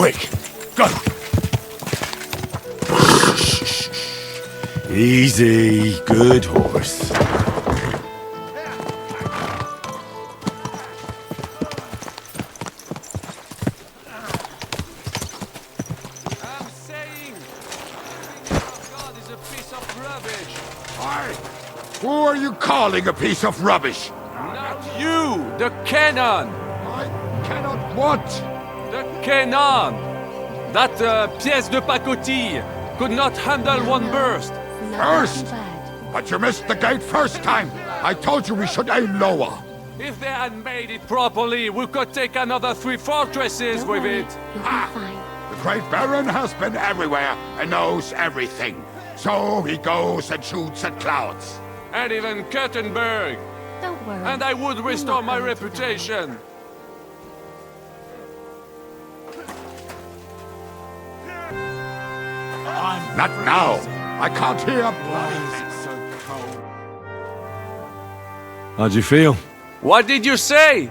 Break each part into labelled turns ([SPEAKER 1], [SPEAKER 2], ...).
[SPEAKER 1] Quick, go! Easy, good horse.
[SPEAKER 2] Who are you calling a piece of rubbish?
[SPEAKER 3] Not you! The cannon!
[SPEAKER 2] I cannot what?
[SPEAKER 3] The cannon! That pièce de pacotille could not handle one burst.
[SPEAKER 2] Burst? But you missed the gate first time. I told you we should aim lower.
[SPEAKER 3] If they had made it properly, we could take another 3 fortresses with it.
[SPEAKER 2] The Great Baron has been everywhere and knows everything. So he goes and shoots at clouds.
[SPEAKER 3] And even Kurtenberg.
[SPEAKER 4] Don't worry.
[SPEAKER 3] And I would restore my reputation.
[SPEAKER 2] Not now. I can't hear.
[SPEAKER 1] How'd you feel?
[SPEAKER 3] What did you say?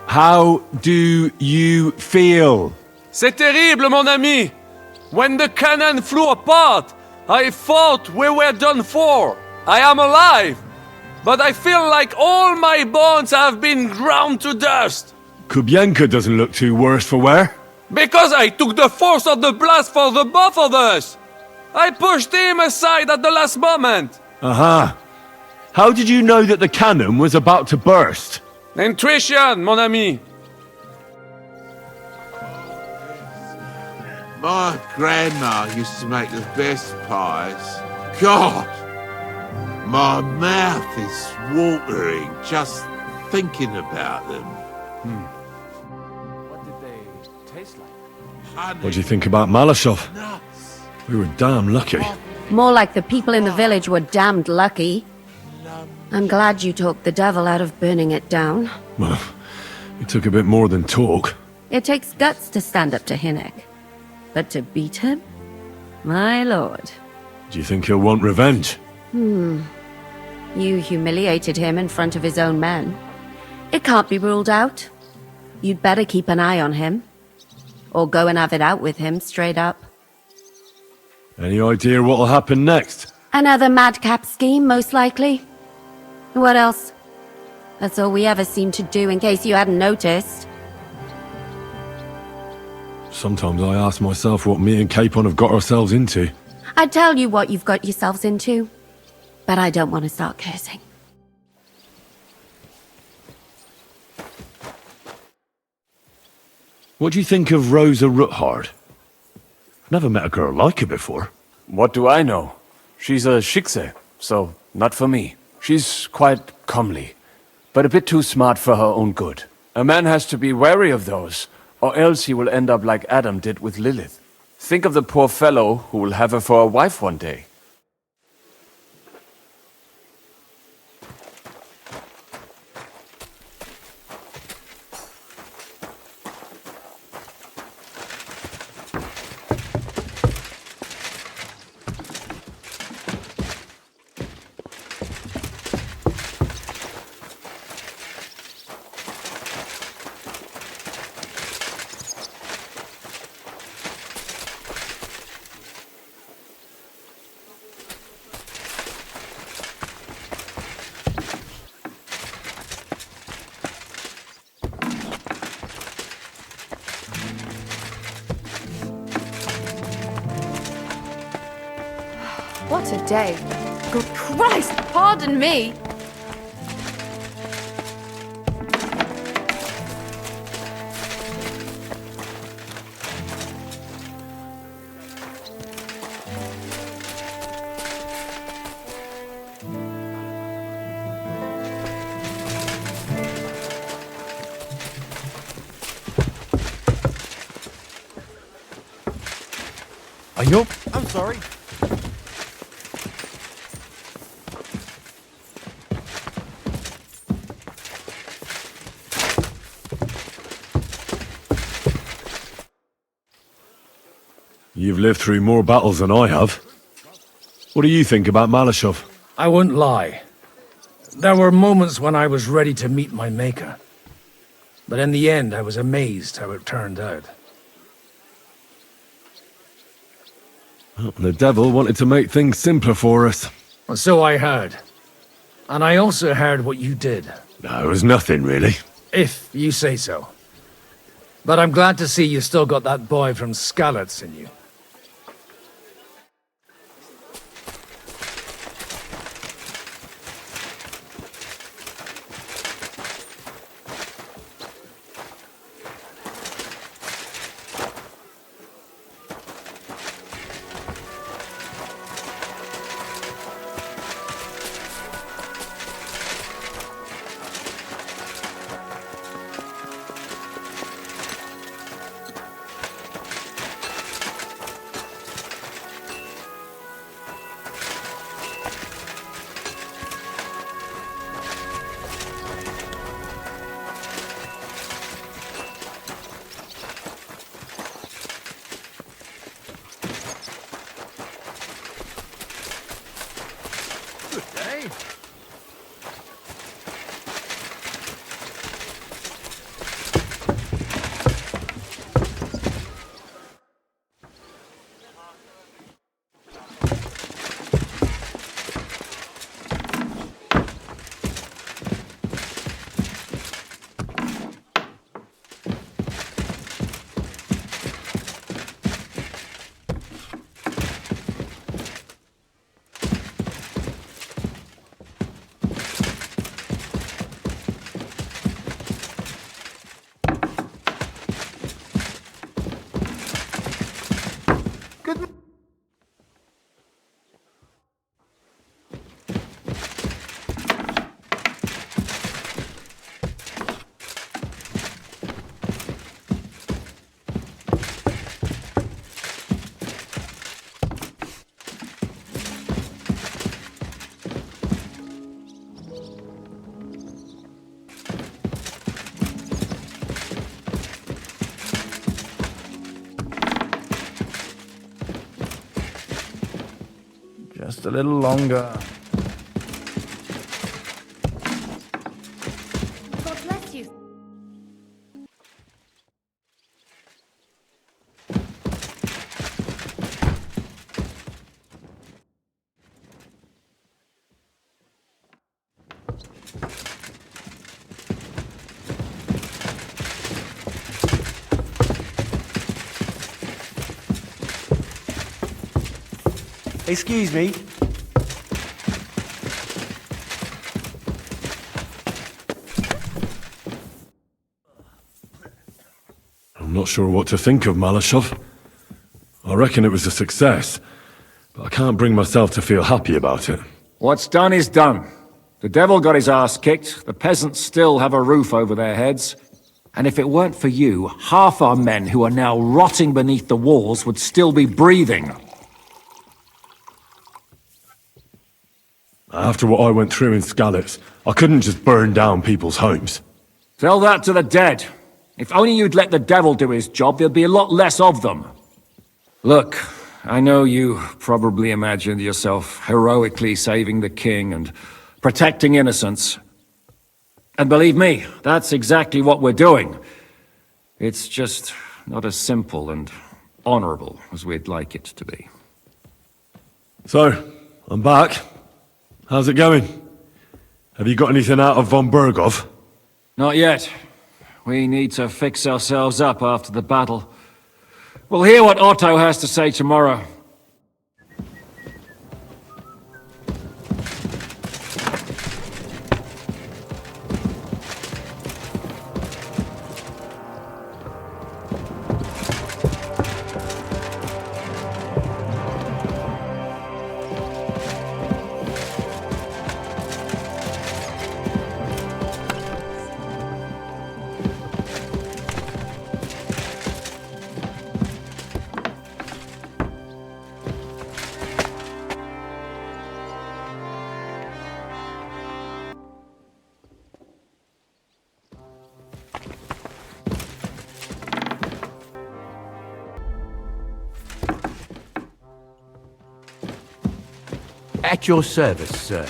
[SPEAKER 1] How do you feel?
[SPEAKER 3] C'est terrible, mon ami. When the cannon flew apart, I thought we were done for. I am alive. But I feel like all my bones have been ground to dust.
[SPEAKER 1] Kubienka doesn't look too worse for wear.
[SPEAKER 3] Because I took the force of the blast for the both of us. I pushed him aside at the last moment.
[SPEAKER 1] Aha. How did you know that the cannon was about to burst?
[SPEAKER 3] Intuition, mon ami.
[SPEAKER 5] My grandma used to make the best pies. God! My mouth is watering just thinking about them.
[SPEAKER 3] What did they taste like?
[SPEAKER 5] Honey,
[SPEAKER 1] What do you think about Malashov?
[SPEAKER 5] nuts.
[SPEAKER 1] We were damn lucky.
[SPEAKER 4] More like the people in the village were damned lucky. I'm glad you talked the devil out of burning it down.
[SPEAKER 1] Well, it took a bit more than talk.
[SPEAKER 4] It takes guts to stand up to Hinnek. But to beat him? My lord.
[SPEAKER 1] Do you think he'll want revenge?
[SPEAKER 4] You humiliated him in front of his own men. It can't be ruled out. You'd better keep an eye on him. Or go and have it out with him, straight up.
[SPEAKER 1] Any idea what'll happen next?
[SPEAKER 4] Another madcap scheme, most likely. What else? That's all we ever seem to do, in case you hadn't noticed.
[SPEAKER 1] Sometimes I ask myself what me and Capon have got ourselves into.
[SPEAKER 4] I'd tell you what you've got yourselves into. But I don't want to start cursing.
[SPEAKER 1] What do you think of Rosa Ruthard? I've never met a girl like her before.
[SPEAKER 6] What do I know? She's a Schickse, so not for me. She's quite comely, but a bit too smart for her own good. A man has to be wary of those, or else he will end up like Adam did with Lilith. Think of the poor fellow who will have her for a wife one day.
[SPEAKER 4] What a day. Good Christ, pardon me.
[SPEAKER 1] Are you?
[SPEAKER 7] I'm sorry.
[SPEAKER 1] You've lived through more battles than I have. What do you think about Malashov?
[SPEAKER 7] I won't lie. There were moments when I was ready to meet my maker. But in the end, I was amazed how it turned out.
[SPEAKER 1] The devil wanted to make things simpler for us.
[SPEAKER 7] Well, so I heard. And I also heard what you did.
[SPEAKER 1] No, it was nothing, really.
[SPEAKER 7] If you say so. But I'm glad to see you still got that boy from Skalitz in you.
[SPEAKER 8] Just a little longer.
[SPEAKER 4] God bless you.
[SPEAKER 8] Excuse me.
[SPEAKER 1] I'm not sure what to think of Malashov. I reckon it was a success, but I can't bring myself to feel happy about it.
[SPEAKER 9] What's done is done. The devil got his ass kicked, the peasants still have a roof over their heads, and if it weren't for you, half our men who are now rotting beneath the walls would still be breathing.
[SPEAKER 1] After what I went through in Skalitz, I couldn't just burn down people's homes.
[SPEAKER 9] Tell that to the dead. If only you'd let the devil do his job, there'd be a lot less of them. Look, I know you probably imagined yourself heroically saving the king and protecting innocents. And believe me, that's exactly what we're doing. It's just not as simple and honorable as we'd like it to be.
[SPEAKER 1] So, I'm back. How's it going? Have you got anything out of von Bergov?
[SPEAKER 9] Not yet. We need to fix ourselves up after the battle. We'll hear what Otto has to say tomorrow.
[SPEAKER 10] At your service, sir.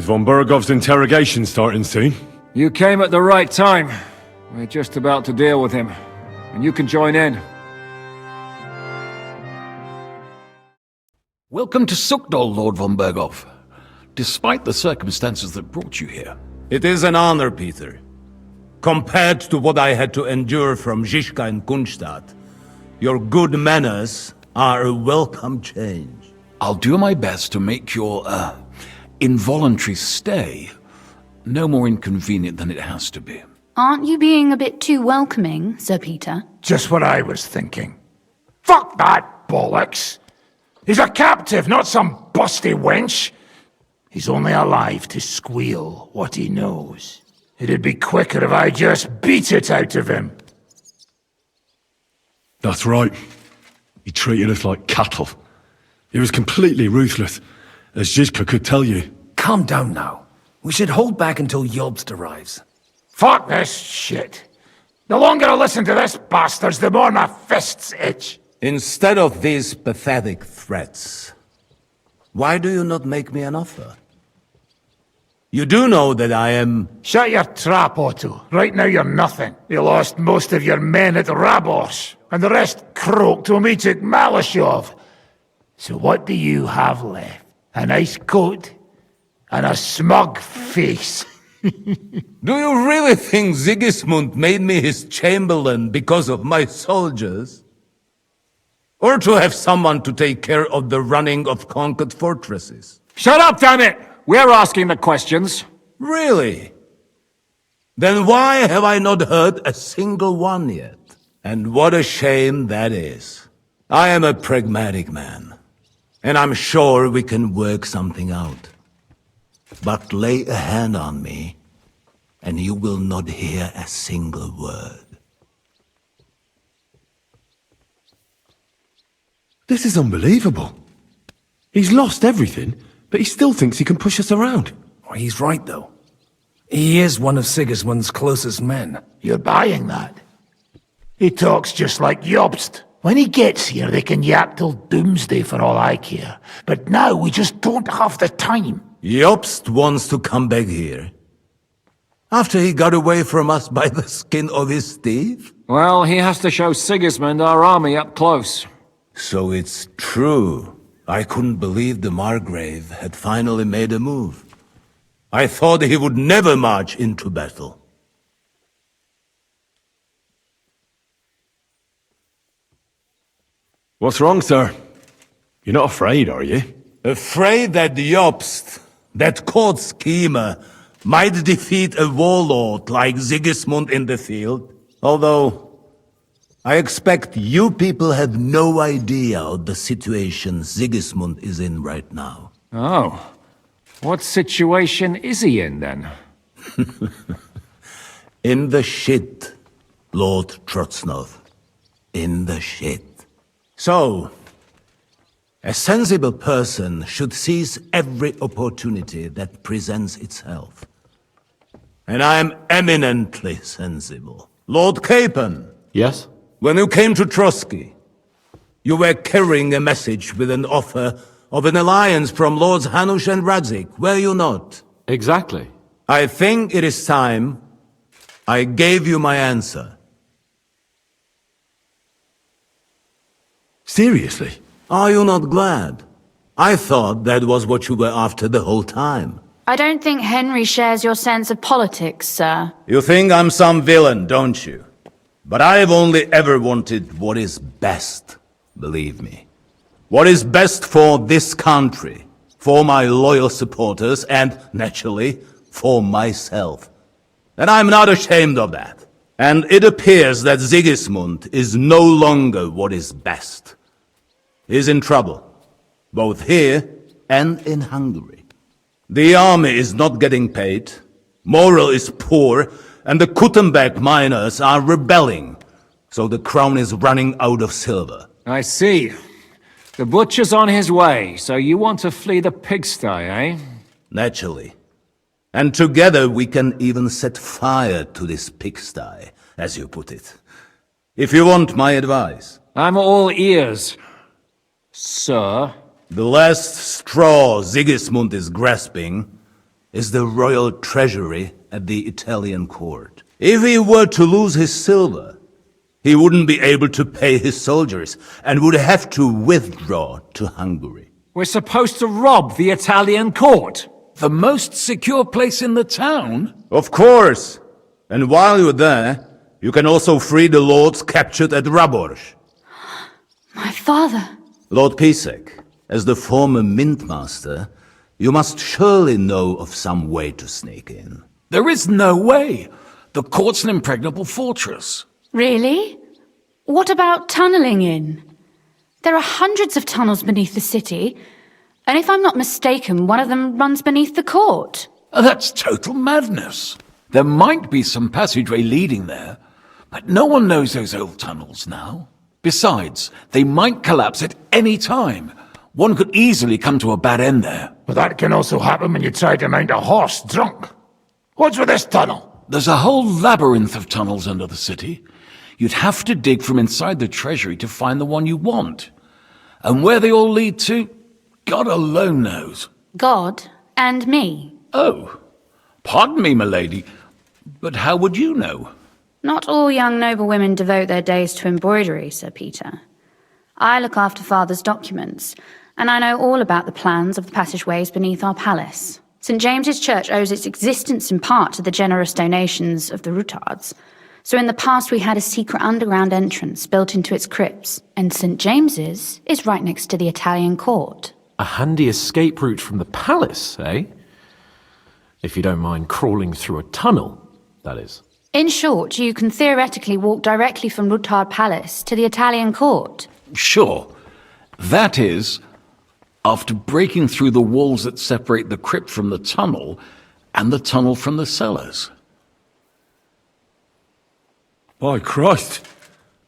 [SPEAKER 1] Is von Bergov's interrogation starting soon?
[SPEAKER 9] You came at the right time. We're just about to deal with him. And you can join in.
[SPEAKER 11] Welcome to Sukdol, Lord von Bergov. Despite the circumstances that brought you here.
[SPEAKER 10] It is an honor, Peter. Compared to what I had to endure from Zizka and Kunstadt, your good manners are a welcome change.
[SPEAKER 11] I'll do my best to make your, involuntary stay no more inconvenient than it has to be.
[SPEAKER 12] Aren't you being a bit too welcoming, Sir Peter?
[SPEAKER 2] Just what I was thinking. Fuck that bollocks! He's a captive, not some busty wench. He's only alive to squeal what he knows. It'd be quicker if I just beat it out of him.
[SPEAKER 1] That's right. He treated us like cattle. He was completely ruthless, as Zizka could tell you.
[SPEAKER 8] Calm down now. We should hold back until Jobst arrives.
[SPEAKER 2] Fuck this shit. The longer I listen to this bastards, the more my fists itch.
[SPEAKER 10] Instead of these pathetic threats, why do you not make me an offer? You do know that I am...
[SPEAKER 2] Shut your trap, Otto. Right now you're nothing. You lost most of your men at Rabos, and the rest croaked when we took Malashov. So what do you have left? A nice coat and a smug face.
[SPEAKER 10] Do you really think Sigismund made me his chamberlain because of my soldiers? Or to have someone to take care of the running of conquered fortresses?
[SPEAKER 9] Shut up, damn it! We're asking the questions.
[SPEAKER 10] Really? Then why have I not heard a single one yet? And what a shame that is. I am a pragmatic man, and I'm sure we can work something out. But lay a hand on me, and you will not hear a single word.
[SPEAKER 1] This is unbelievable. He's lost everything, but he still thinks he can push us around.
[SPEAKER 8] Oh, he's right, though. He is one of Sigismund's closest men.
[SPEAKER 2] You're buying that? He talks just like Jobst. When he gets here, they can yap till doomsday for all I care. But now we just don't have the time.
[SPEAKER 10] Jobst wants to come back here. After he got away from us by the skin of his teeth?
[SPEAKER 9] Well, he has to show Sigismund our army up close.
[SPEAKER 10] So it's true. I couldn't believe the Margrave had finally made a move. I thought he would never march into battle.
[SPEAKER 1] What's wrong, sir? You're not afraid, are you?
[SPEAKER 10] Afraid that Jobst, that court schemer, might defeat a warlord like Sigismund in the field? Although, I expect you people have no idea of the situation Sigismund is in right now.
[SPEAKER 9] Oh. What situation is he in, then?
[SPEAKER 10] In the shit, Lord Trotsnov. In the shit. So, a sensible person should seize every opportunity that presents itself. And I am eminently sensible. Lord Capon.
[SPEAKER 3] Yes?
[SPEAKER 10] When you came to Trotsky, you were carrying a message with an offer of an alliance from Lords Hanush and Radzik, were you not?
[SPEAKER 3] Exactly.
[SPEAKER 10] I think it is time I gave you my answer.
[SPEAKER 1] Seriously?
[SPEAKER 10] Are you not glad? I thought that was what you were after the whole time.
[SPEAKER 12] I don't think Henry shares your sense of politics, sir.
[SPEAKER 10] You think I'm some villain, don't you? But I've only ever wanted what is best, believe me. What is best for this country, for my loyal supporters, and, naturally, for myself. And I'm not ashamed of that. And it appears that Sigismund is no longer what is best. He's in trouble, both here and in Hungary. The army is not getting paid, morale is poor, and the Kuttenberg miners are rebelling, so the crown is running out of silver.
[SPEAKER 9] I see. The butcher's on his way, so you want to flee the pigsty, eh?
[SPEAKER 10] Naturally. And together we can even set fire to this pigsty, as you put it. If you want my advice.
[SPEAKER 9] I'm all ears, sir.
[SPEAKER 10] The last straw Sigismund is grasping is the royal treasury at the Italian court. If he were to lose his silver, he wouldn't be able to pay his soldiers and would have to withdraw to Hungary.
[SPEAKER 9] We're supposed to rob the Italian court.
[SPEAKER 11] The most secure place in the town?
[SPEAKER 10] Of course! And while you're there, you can also free the lords captured at Warhorse.
[SPEAKER 12] My father.
[SPEAKER 10] Lord Pisek, as the former mintmaster, you must surely know of some way to sneak in.
[SPEAKER 11] There is no way. The court's an impregnable fortress.
[SPEAKER 12] Really? What about tunneling in? There are hundreds of tunnels beneath the city, and if I'm not mistaken, one of them runs beneath the court.
[SPEAKER 11] That's total madness. There might be some passageway leading there, but no one knows those old tunnels now. Besides, they might collapse at any time. One could easily come to a bad end there.
[SPEAKER 2] But that can also happen when you try to mount a horse drunk. What's with this tunnel?
[SPEAKER 11] There's a whole labyrinth of tunnels under the city. You'd have to dig from inside the treasury to find the one you want. And where they all lead to, God alone knows.
[SPEAKER 12] God and me.
[SPEAKER 11] Oh, pardon me, milady, but how would you know?
[SPEAKER 12] Not all young noble women devote their days to embroidery, Sir Peter. I look after Father's documents, and I know all about the plans of the passageways beneath our palace. St. James's Church owes its existence in part to the generous donations of the Oratores. So in the past we had a secret underground entrance built into its crypts, and St. James's is right next to the Italian court.
[SPEAKER 13] A handy escape route from the palace, eh? If you don't mind crawling through a tunnel, that is.
[SPEAKER 12] In short, you can theoretically walk directly from Rutard Palace to the Italian court.
[SPEAKER 11] Sure. That is, after breaking through the walls that separate the crypt from the tunnel, and the tunnel from the cellars.
[SPEAKER 1] By Christ,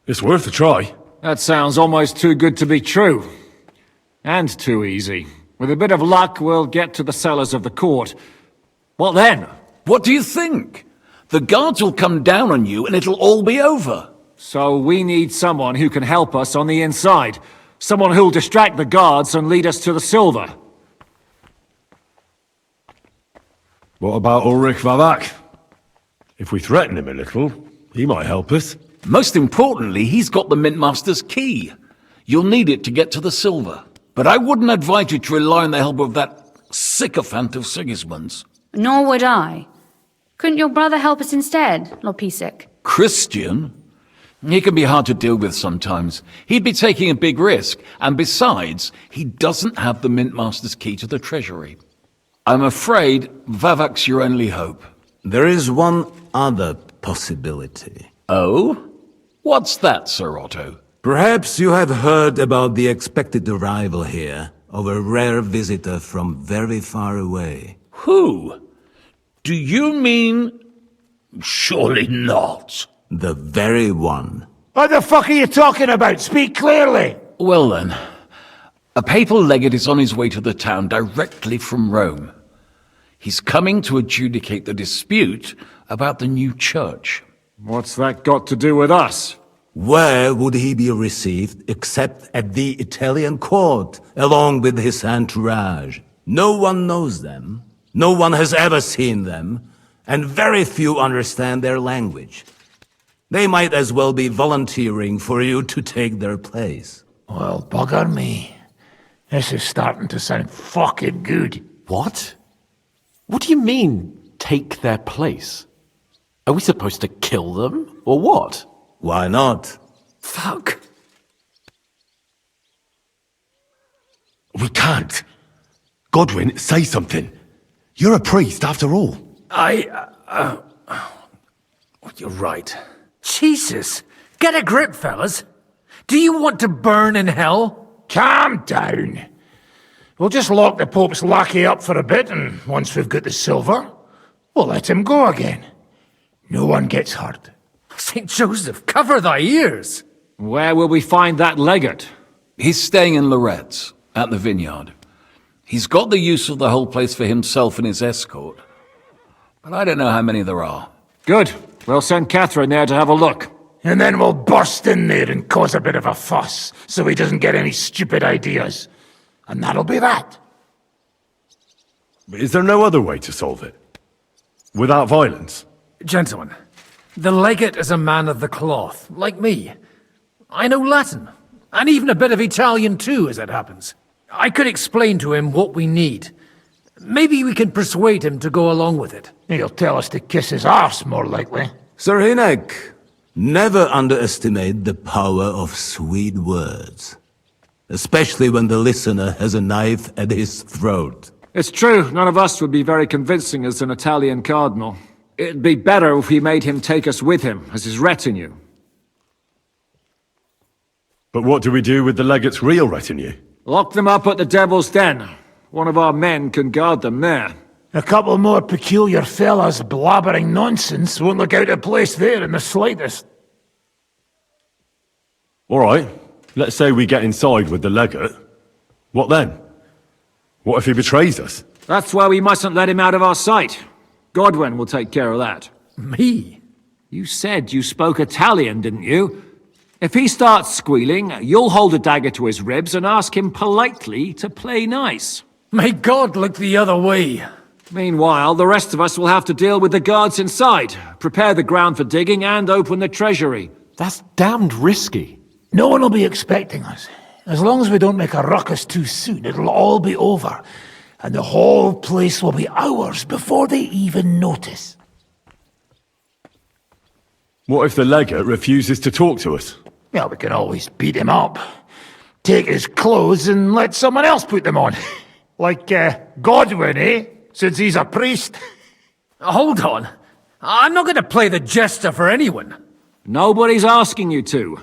[SPEAKER 1] it's worth a try.
[SPEAKER 9] That sounds almost too good to be true. And too easy. With a bit of luck, we'll get to the cellars of the court. What then?
[SPEAKER 11] What do you think? The guards will come down on you and it'll all be over.
[SPEAKER 9] So we need someone who can help us on the inside. Someone who'll distract the guards and lead us to the silver.
[SPEAKER 1] What about Ulrich Vavak? If we threaten him a little, he might help us.
[SPEAKER 11] Most importantly, he's got the Mintmaster's key. You'll need it to get to the silver. But I wouldn't advise you to rely on the help of that sycophant of Sigismund's.
[SPEAKER 12] Nor would I. Couldn't your brother help us instead, Lord Pisek?
[SPEAKER 11] Christian? He can be hard to deal with sometimes. He'd be taking a big risk, and besides, he doesn't have the Mintmaster's key to the treasury. I'm afraid Vavak's your only hope.
[SPEAKER 10] There is one other possibility.
[SPEAKER 11] Oh? What's that, Sir Otto?
[SPEAKER 10] Perhaps you have heard about the expected arrival here of a rare visitor from very far away.
[SPEAKER 11] Who? Do you mean... Surely not.
[SPEAKER 10] The very one.
[SPEAKER 2] What the fuck are you talking about? Speak clearly!
[SPEAKER 11] Well then, a papal legate is on his way to the town directly from Rome. He's coming to adjudicate the dispute about the new church.
[SPEAKER 9] What's that got to do with us?
[SPEAKER 10] Where would he be received except at the Italian court, along with his entourage? No one knows them. No one has ever seen them, and very few understand their language. They might as well be volunteering for you to take their place.
[SPEAKER 2] Well, bugger me. This is starting to sound fucking good.
[SPEAKER 13] What? What do you mean, take their place? Are we supposed to kill them, or what?
[SPEAKER 10] Why not?
[SPEAKER 13] Fuck.
[SPEAKER 1] We can't. Godwin, say something. You're a priest, after all.
[SPEAKER 8] You're right. Jesus! Get a grip, fellas! Do you want to burn in hell?
[SPEAKER 2] Calm down. We'll just lock the Pope's lackey up for a bit, and once we've got the silver, we'll let him go again. No one gets hurt.
[SPEAKER 8] St. Joseph, cover thy ears!
[SPEAKER 9] Where will we find that legate?
[SPEAKER 11] He's staying in Loretz, at the vineyard. He's got the use of the whole place for himself and his escort. But I don't know how many there are.
[SPEAKER 9] Good. We'll send Catherine there to have a look.
[SPEAKER 2] And then we'll burst in there and cause a bit of a fuss, so he doesn't get any stupid ideas. And that'll be that.
[SPEAKER 1] Is there no other way to solve it? Without violence?
[SPEAKER 7] Gentlemen, the legate is a man of the cloth, like me. I know Latin, and even a bit of Italian too, as it happens. I could explain to him what we need. Maybe we can persuade him to go along with it.
[SPEAKER 2] He'll tell us to kiss his arse, more likely.
[SPEAKER 10] Sir Hinek, never underestimate the power of sweet words. Especially when the listener has a knife at his throat.
[SPEAKER 9] It's true, none of us would be very convincing as an Italian cardinal. It'd be better if we made him take us with him, as his retinue.
[SPEAKER 1] But what do we do with the legate's real retinue?
[SPEAKER 9] Lock them up at the Devil's Den. One of our men can guard them there.
[SPEAKER 2] A couple more peculiar fellas blabbering nonsense won't look out of place there in the slightest.
[SPEAKER 1] All right, let's say we get inside with the legate. What then? What if he betrays us?
[SPEAKER 9] That's why we mustn't let him out of our sight. Godwin will take care of that.
[SPEAKER 7] Me?
[SPEAKER 9] You said you spoke Italian, didn't you? If he starts squealing, you'll hold a dagger to his ribs and ask him politely to play nice.
[SPEAKER 7] May God look the other way.
[SPEAKER 9] Meanwhile, the rest of us will have to deal with the guards inside, prepare the ground for digging, and open the treasury.
[SPEAKER 13] That's damned risky.
[SPEAKER 2] No one will be expecting us. As long as we don't make a ruckus too soon, it'll all be over. And the whole place will be ours before they even notice.
[SPEAKER 1] What if the legate refuses to talk to us?
[SPEAKER 2] Well, we can always beat him up. Take his clothes and let someone else put them on. Like, Godwin, eh? Since he's a priest.
[SPEAKER 7] Hold on. I'm not going to play the jester for anyone.
[SPEAKER 9] Nobody's asking you to.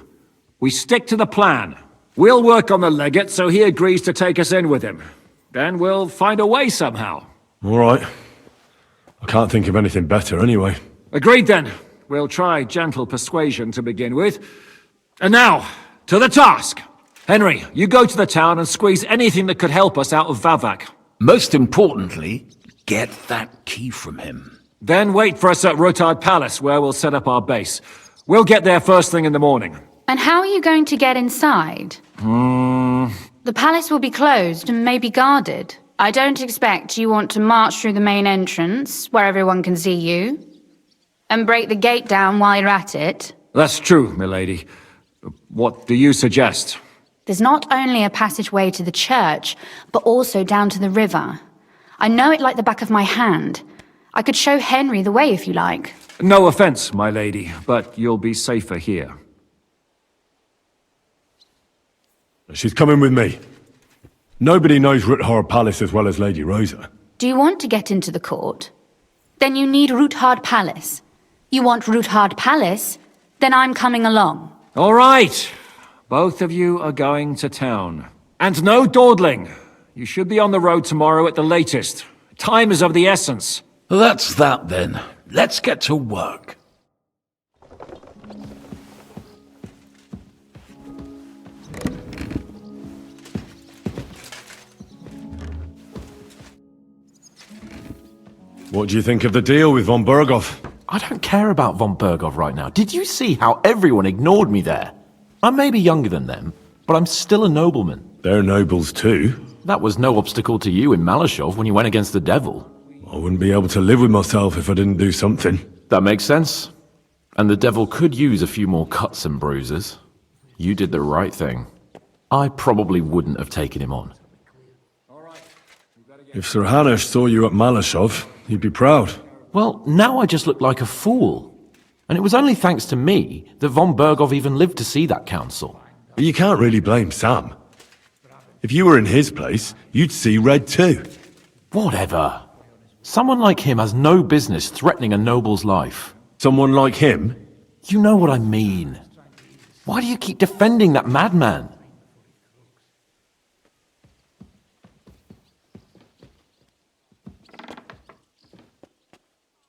[SPEAKER 9] We stick to the plan. We'll work on the legate so he agrees to take us in with him. Then we'll find a way somehow.
[SPEAKER 1] All right. I can't think of anything better anyway.
[SPEAKER 9] Agreed then. We'll try gentle persuasion to begin with. And now, to the task! Henry, you go to the town and squeeze anything that could help us out of Vavak.
[SPEAKER 11] Most importantly, get that key from him.
[SPEAKER 9] Then wait for us at Rotard Palace, where we'll set up our base. We'll get there first thing in the morning.
[SPEAKER 12] And how are you going to get inside? The palace will be closed and maybe guarded. I don't expect you want to march through the main entrance, where everyone can see you, and break the gate down while you're at it.
[SPEAKER 9] That's true, milady. What do you suggest?
[SPEAKER 12] There's not only a passageway to the church, but also down to the river. I know it like the back of my hand. I could show Henry the way if you like.
[SPEAKER 9] No offense, my lady, but you'll be safer here.
[SPEAKER 1] She's coming with me. Nobody knows Ruthard Palace as well as Lady Rosa.
[SPEAKER 12] Do you want to get into the court? Then you need Ruthard Palace. You want Ruthard Palace? Then I'm coming along.
[SPEAKER 9] All right. Both of you are going to town. And no dawdling. You should be on the road tomorrow at the latest. Time is of the essence.
[SPEAKER 11] That's that then. Let's get to work.
[SPEAKER 1] What do you think of the deal with von Berghoff?
[SPEAKER 13] I don't care about von Berghoff right now. Did you see how everyone ignored me there? I may be younger than them, but I'm still a nobleman.
[SPEAKER 1] They're nobles too.
[SPEAKER 13] That was no obstacle to you in Malashov when you went against the devil.
[SPEAKER 1] I wouldn't be able to live with myself if I didn't do something.
[SPEAKER 13] That makes sense. And the devil could use a few more cuts and bruises. You did the right thing. I probably wouldn't have taken him on.
[SPEAKER 1] If Sir Hanush saw you at Malashov, he'd be proud.
[SPEAKER 13] Well, now I just look like a fool. And it was only thanks to me that von Berghoff even lived to see that council.
[SPEAKER 1] But you can't really blame Sam. If you were in his place, you'd see red too.
[SPEAKER 13] Whatever. Someone like him has no business threatening a noble's life.
[SPEAKER 1] Someone like him?
[SPEAKER 13] You know what I mean. Why do you keep defending that madman?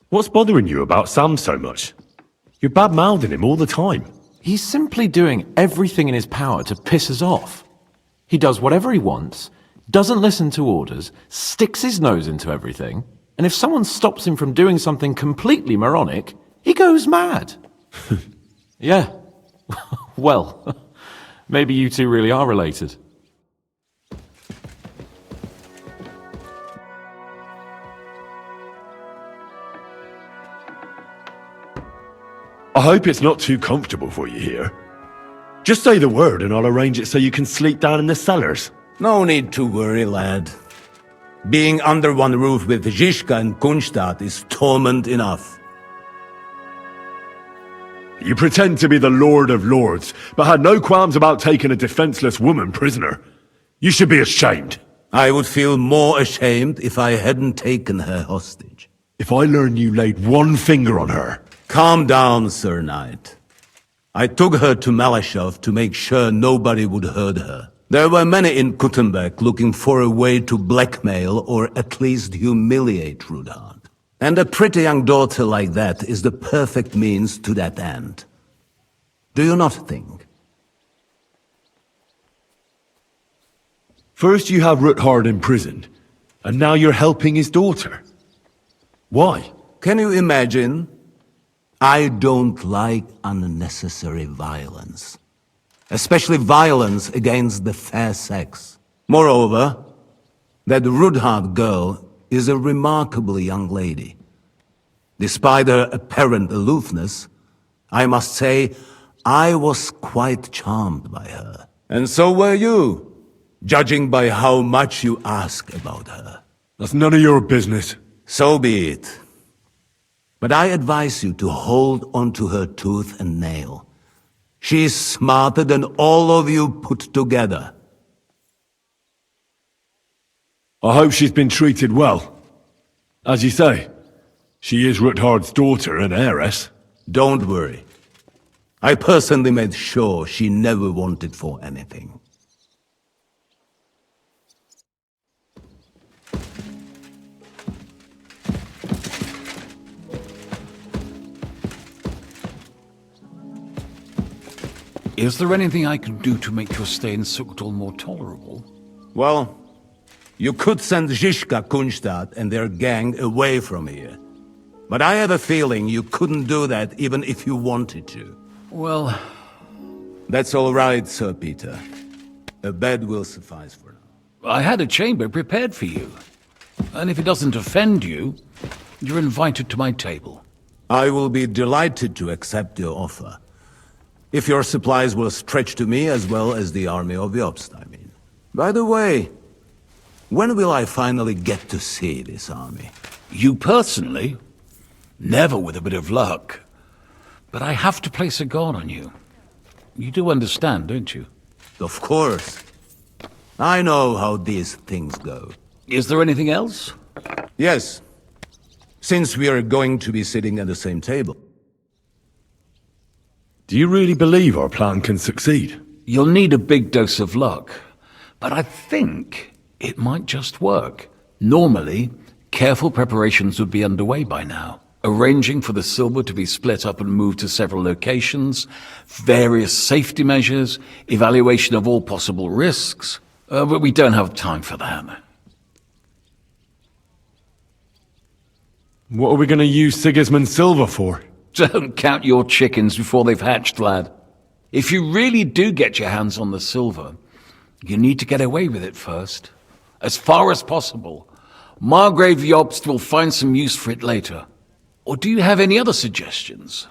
[SPEAKER 1] What's bothering you about Sam so much? You're bad-mouthing him all the time.
[SPEAKER 13] He's simply doing everything in his power to piss us off. He does whatever he wants, doesn't listen to orders, sticks his nose into everything, and if someone stops him from doing something completely moronic, he goes mad. Yeah. Well, maybe you two really are related.
[SPEAKER 1] I hope it's not too comfortable for you here. Just say the word and I'll arrange it so you can sleep down in the cellars.
[SPEAKER 10] No need to worry, lad. Being under one roof with Zizka and Kunstadt is torment enough.
[SPEAKER 1] You pretend to be the Lord of Lords, but had no qualms about taking a defenseless woman prisoner. You should be ashamed.
[SPEAKER 10] I would feel more ashamed if I hadn't taken her hostage.
[SPEAKER 1] If I learn you laid one finger on her...
[SPEAKER 10] Calm down, Sir Knight. I took her to Malashov to make sure nobody would hurt her. There were many in Kuttenberg looking for a way to blackmail or at least humiliate Rudhard. And a pretty young daughter like that is the perfect means to that end. Do you not think?
[SPEAKER 1] First you have Rudhard imprisoned, and now you're helping his daughter. Why?
[SPEAKER 10] Can you imagine? I don't like unnecessary violence. Especially violence against the fair sex. Moreover, that Rudhard girl is a remarkable young lady. Despite her apparent aloofness, I must say, I was quite charmed by her. And so were you, judging by how much you ask about her.
[SPEAKER 1] That's none of your business.
[SPEAKER 10] So be it. But I advise you to hold onto her tooth and nail. She's smarter than all of you put together.
[SPEAKER 1] I hope she's been treated well. As you say, she is Rudhard's daughter and heiress.
[SPEAKER 10] Don't worry. I personally made sure she never wanted for anything.
[SPEAKER 11] Is there anything I can do to make your stay in Sukdal more tolerable?
[SPEAKER 10] Well, you could send Zizka, Kunstadt and their gang away from here. But I have a feeling you couldn't do that even if you wanted to.
[SPEAKER 11] Well...
[SPEAKER 10] That's all right, Sir Peter. A bed will suffice for now.
[SPEAKER 11] I had a chamber prepared for you. And if it doesn't offend you, you're invited to my table.
[SPEAKER 10] I will be delighted to accept your offer. If your supplies will stretch to me as well as the army of Jobst, I mean. By the way, when will I finally get to see this army?
[SPEAKER 11] You personally? Never with a bit of luck. But I have to place a guard on you. You do understand, don't you?
[SPEAKER 10] Of course. I know how these things go.
[SPEAKER 11] Is there anything else?
[SPEAKER 10] Yes. Since we are going to be sitting at the same table.
[SPEAKER 1] Do you really believe our plan can succeed?
[SPEAKER 11] You'll need a big dose of luck. But I think it might just work. Normally, careful preparations would be underway by now. Arranging for the silver to be split up and moved to several locations, various safety measures, evaluation of all possible risks. But we don't have time for that.
[SPEAKER 1] What are we going to use Sigismund's silver for?
[SPEAKER 11] Don't count your chickens before they've hatched, lad. If you really do get your hands on the silver, you need to get away with it first. As far as possible. Margrave Jobst will find some use for it later. Or do you have any other suggestions?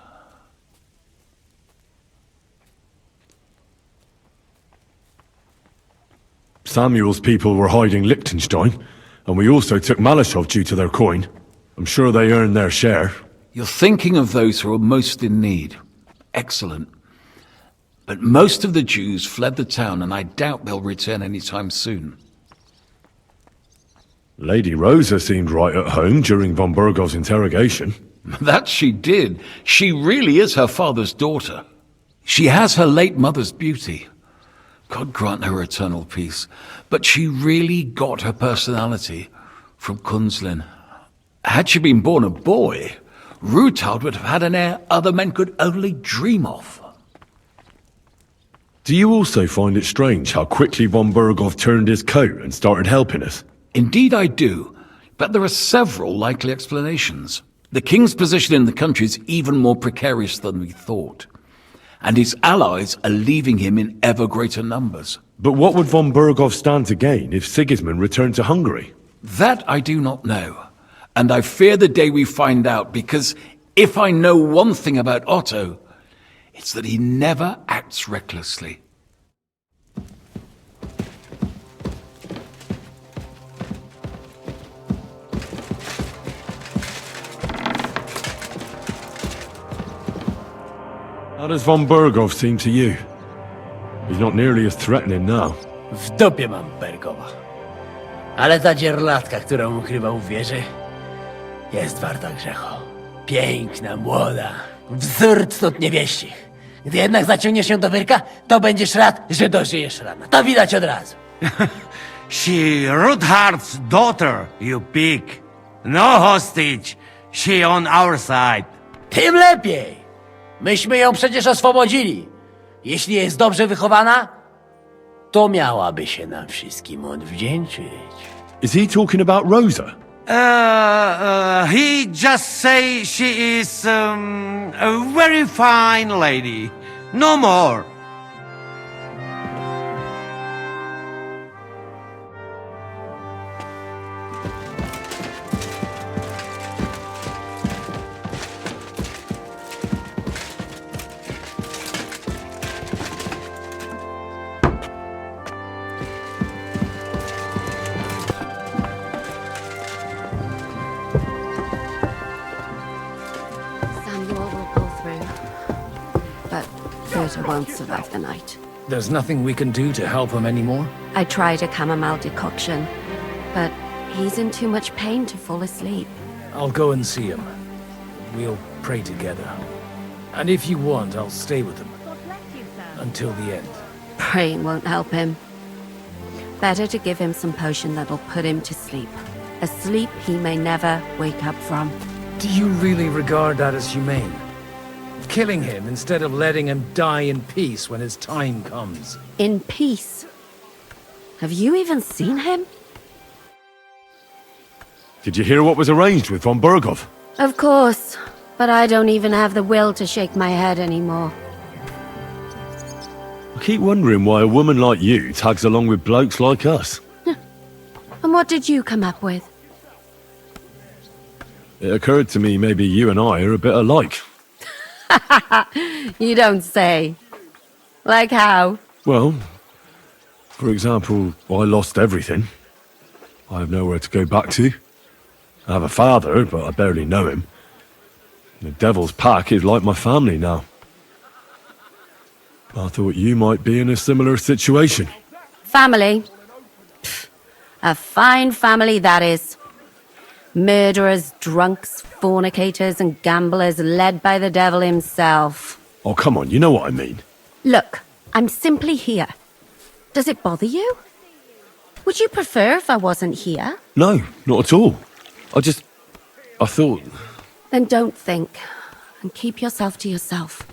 [SPEAKER 1] Samuel's people were hiding Liechtenstein, and we also took Malashov due to their coin. I'm sure they earned their share.
[SPEAKER 11] You're thinking of those who are most in need. Excellent. But most of the Jews fled the town, and I doubt they'll return anytime soon.
[SPEAKER 1] Lady Rosa seemed right at home during von Burgov's interrogation.
[SPEAKER 11] That she did. She really is her father's daughter. She has her late mother's beauty. God grant her eternal peace. But she really got her personality from Kunzlin. Had she been born a boy, Rudhard would have had an heir other men could only dream of.
[SPEAKER 1] Do you also find it strange how quickly von Burgov turned his coat and started helping us?
[SPEAKER 11] Indeed I do, but there are several likely explanations. The king's position in the country is even more precarious than we thought, and his allies are leaving him in ever greater numbers.
[SPEAKER 1] But what would von Burgov stand to gain if Sigismund returned to Hungary?
[SPEAKER 11] That I do not know, and I fear the day we find out, because If I know one thing about Otto, it's that he never acts recklessly.
[SPEAKER 1] How does von Berghoff seem to you? He's not nearly as threatening now.
[SPEAKER 14] W dupie mam Bergowa. Ale ta dzierlatka, którą ukrywał w wieży, jest warta grzechu. Piękna, młoda, wzór cnót niewieścich. Gdy jednak zaciągniesz się do wyrka, to będziesz rad, że dożyjesz rana. To widać od razu.
[SPEAKER 15] She Ruthart's daughter, you pig. No hostage. She on our side.
[SPEAKER 14] Tym lepiej. Myśmy ją przecież oswobodzili. Jeśli jest dobrze wychowana, to miałaby się nam wszystkim odwdzięczyć.
[SPEAKER 1] Is he talking about Rosa?
[SPEAKER 15] He just say she is, a very fine lady. No more.
[SPEAKER 4] Goethe won't survive the night.
[SPEAKER 7] There's nothing we can do to help him anymore?
[SPEAKER 4] I tried a chamomile decoction, but he's in too much pain to fall asleep.
[SPEAKER 7] I'll go and see him. We'll pray together. And if you want, I'll stay with him. Until the end.
[SPEAKER 4] Praying won't help him. Better to give him some potion that'll put him to sleep. A sleep he may never wake up from.
[SPEAKER 7] Do you really regard that as humane? Killing him instead of letting him die in peace when his time comes.
[SPEAKER 4] In peace? Have you even seen him?
[SPEAKER 1] Did you hear what was arranged with von Berghoff?
[SPEAKER 4] Of course, but I don't even have the will to shake my head anymore.
[SPEAKER 1] I keep wondering why a woman like you tags along with blokes like us.
[SPEAKER 4] And what did you come up with?
[SPEAKER 1] It occurred to me maybe you and I are a bit alike.
[SPEAKER 4] You don't say. Like how?
[SPEAKER 1] Well, for example, I lost everything. I have nowhere to go back to. I have a father, but I barely know him. The Devil's Pack is like my family now. I thought you might be in a similar situation.
[SPEAKER 4] Family? Pfft, a fine family that is. Murderers, drunks, fornicators and gamblers led by the devil himself.
[SPEAKER 1] Oh, come on, you know what I mean.
[SPEAKER 4] Look, I'm simply here. Does it bother you? Would you prefer if I wasn't here?
[SPEAKER 1] No, not at all. I thought...
[SPEAKER 4] Then don't think, and keep yourself to yourself.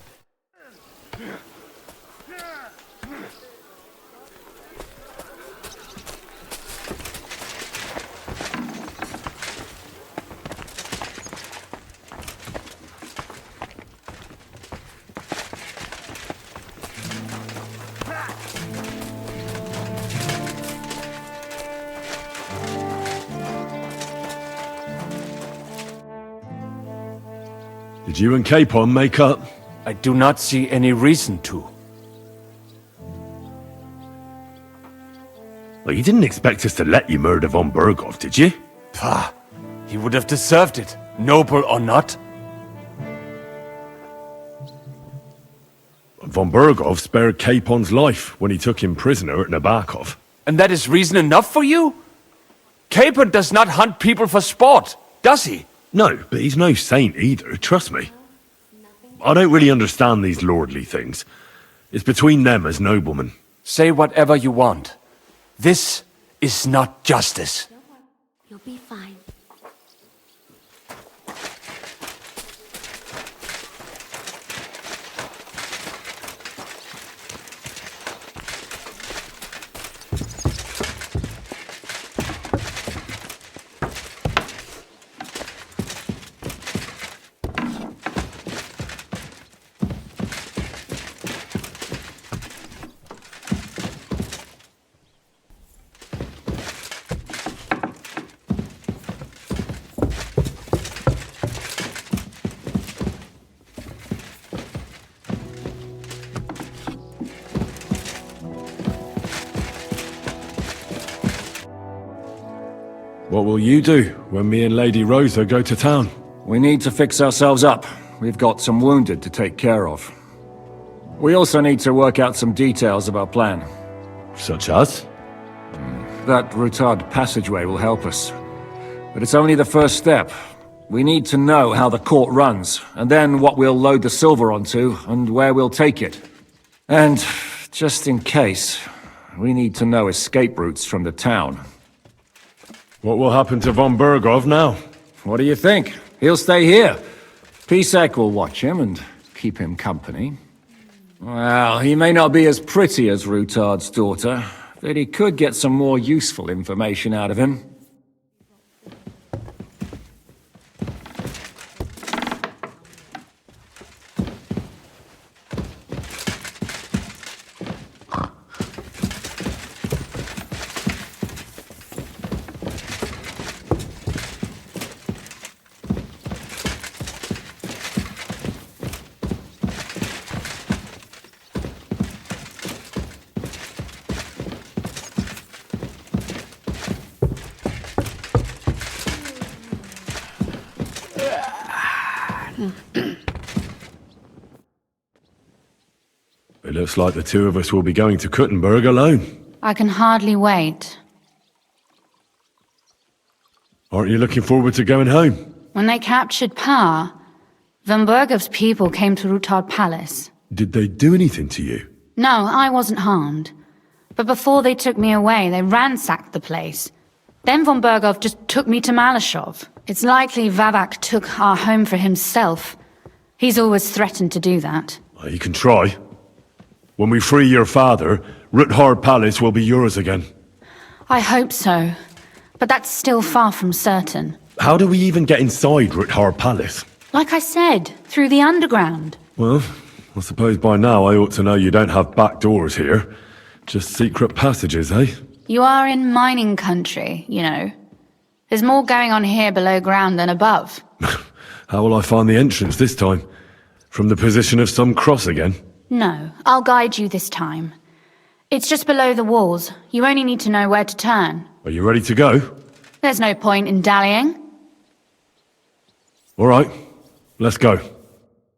[SPEAKER 1] Did you and Capon make up?
[SPEAKER 6] I do not see any reason to.
[SPEAKER 1] Well, you didn't expect us to let you murder von Berghoff, did you?
[SPEAKER 6] Pah, he would have deserved it, noble or not.
[SPEAKER 1] Von Berghoff spared Capon's life when he took him prisoner at Nabokov.
[SPEAKER 6] And that is reason enough for you? Capon does not hunt people for sport, does he?
[SPEAKER 1] No, but he's no saint either, trust me. I don't really understand these lordly things. It's between them as noblemen.
[SPEAKER 6] Say whatever you want. This is not justice.
[SPEAKER 4] You'll be fine.
[SPEAKER 1] What will you do when me and Lady Rosa go to town?
[SPEAKER 9] We need to fix ourselves up. We've got some wounded to take care of. We also need to work out some details of our plan.
[SPEAKER 1] Such as?
[SPEAKER 9] That Rutard passageway will help us. But it's only the first step. We need to know how the court runs, and then what we'll load the silver onto, and where we'll take it. And, just in case, we need to know escape routes from the town.
[SPEAKER 1] What will happen to von Bergov now?
[SPEAKER 9] What do you think? He'll stay here. Pisek will watch him and keep him company. Well, he may not be as pretty as Rutard's daughter, but he could get some more useful information out of him.
[SPEAKER 1] It looks like the two of us will be going to Kuttenberg alone.
[SPEAKER 12] I can hardly wait.
[SPEAKER 1] Aren't you looking forward to going home?
[SPEAKER 12] When they captured power, von Bergov's people came to Rutard Palace.
[SPEAKER 1] Did they do anything to you?
[SPEAKER 12] No, I wasn't harmed. But before they took me away, they ransacked the place. Then von Bergov just took me to Malashov. It's likely Vavak took our home for himself. He's always threatened to do that.
[SPEAKER 1] Well, you can try. When we free your father, Rutard Palace will be yours again.
[SPEAKER 12] I hope so. But that's still far from certain.
[SPEAKER 1] How do we even get inside Rutard Palace?
[SPEAKER 12] Like I said, through the underground.
[SPEAKER 1] Well, I suppose by now I ought to know you don't have back doors here. Just secret passages, eh?
[SPEAKER 12] You are in mining country, you know. There's more going on here below ground than above.
[SPEAKER 1] How will I find the entrance this time? From the position of some cross again?
[SPEAKER 12] No, I'll guide you this time. It's just below the walls. You only need to know where to turn.
[SPEAKER 1] Are you ready to go?
[SPEAKER 12] There's no point in dallying.
[SPEAKER 1] All right, let's go.